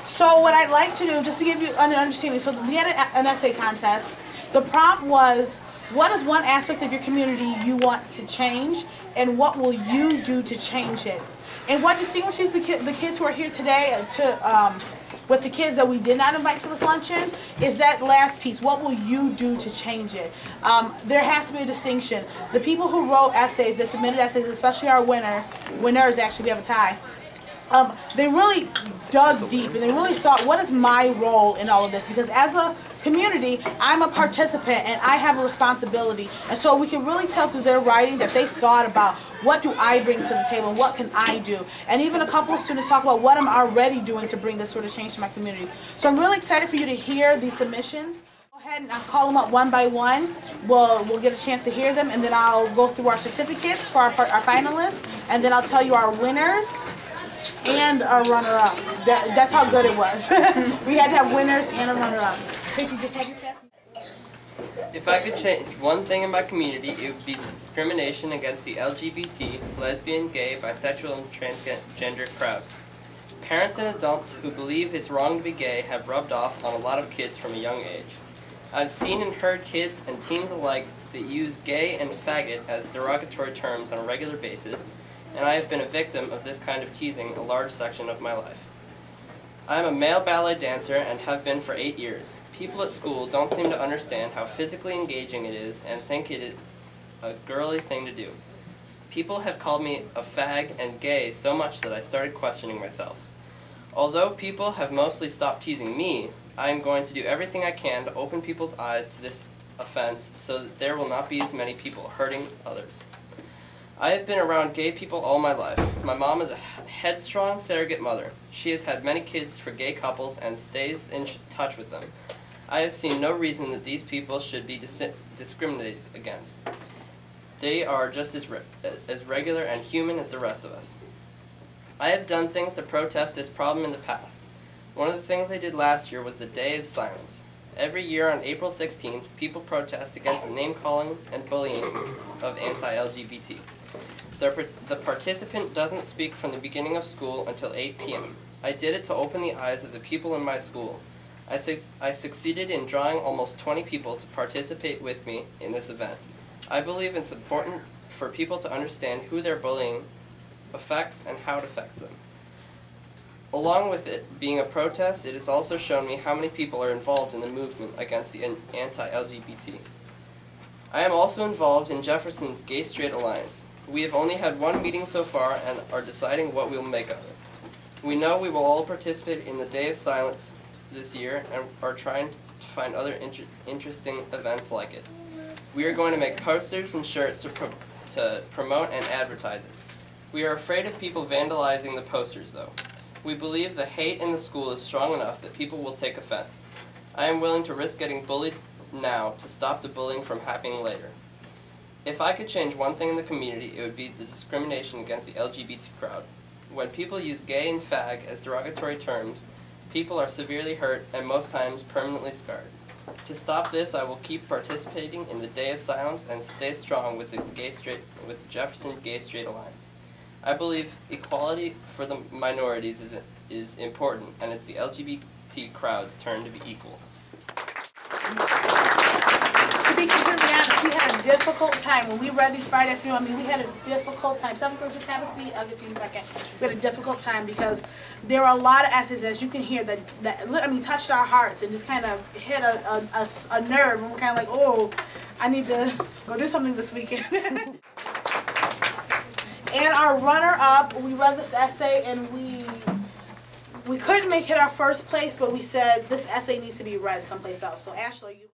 So what I'd like to do, just to give you an understanding, so we had an essay contest. The prompt was, what is one aspect of your community you want to change, and what will you do to change it? And what distinguishes the kids who are here today with the kids that we did not invite to this luncheon is that last piece. What will you do to change it? There has to be a distinction. The people who wrote essays, that submitted essays, especially our winners actually, we have a tie. They really dug deep and they really thought, what is my role in all of this? Because as a community, I'm a participant and I have a responsibility. And so we can really tell through their writing that they thought about, what do I bring to the table? What can I do? And even a couple of students talk about what I'm already doing to bring this sort of change to my community. So I'm really excited for you to hear these submissions. Go ahead and I'll call them up one by one. We'll get a chance to hear them, and then I'll go through our certificates for our finalists, and then I'll tell you our winners and our runner-up. That's how good it was. We had to have winners and a runner-up. If you just have your pass. If I could change one thing in my community, it would be the discrimination against the LGBT, lesbian, gay, bisexual, and transgender crowd. Parents and adults who believe it's wrong to be gay have rubbed off on a lot of kids from a young age. I've seen and heard kids and teens alike that use gay and faggot as derogatory terms on a regular basis, and I have been a victim of this kind of teasing a large section of my life. I am a male ballet dancer and have been for 8 years. People at school don't seem to understand how physically engaging it is and think it is a girly thing to do. People have called me a fag and gay so much that I started questioning myself. Although people have mostly stopped teasing me, I am going to do everything I can to open people's eyes to this offense so that there will not be as many people hurting others. I have been around gay people all my life. My mom is a headstrong surrogate mother. She has had many kids for gay couples and stays in touch with them. I have seen no reason that these people should be discriminated against. They are just as regular and human as the rest of us. I have done things to protest this problem in the past. One of the things I did last year was the Day of Silence. Every year on April 16th, people protest against the name-calling and bullying of anti-LGBT. The participant doesn't speak from the beginning of school until 8 p.m. I did it to open the eyes of the people in my school. I succeeded in drawing almost 20 people to participate with me in this event. I believe it's important for people to understand who their bullying affects and how it affects them. Along with it being a protest, it has also shown me how many people are involved in the movement against the anti-LGBT. I am also involved in Jefferson's Gay-Straight Alliance. We have only had one meeting so far and are deciding what we will make of it. We know we will all participate in the Day of Silence this year and are trying to find other interesting events like it. We are going to make posters and shirts to promote and advertise it. We are afraid of people vandalizing the posters, though. We believe the hate in the school is strong enough that people will take offense. I am willing to risk getting bullied now to stop the bullying from happening later. If I could change one thing in the community, it would be the discrimination against the LGBT crowd. When people use gay and fag as derogatory terms, people are severely hurt and most times permanently scarred. To stop this, I will keep participating in the Day of Silence and stay strong with the Jefferson Gay-Straight Alliance. I believe equality for the minorities is important, and it's the LGBT crowd's turn to be equal. To be completely honest, we had a difficult time. When we read these Friday afternoon, we had a difficult time. Some people just have a seat. I'll get to you in a second. We had a difficult time because there are a lot of essays, as you can hear, that touched our hearts and just kind of hit a nerve. And we're kind of like, oh, I need to go do something this weekend. And our runner-up, we read this essay and we couldn't make it our first place, but we said this essay needs to be read someplace else. So Ashley, you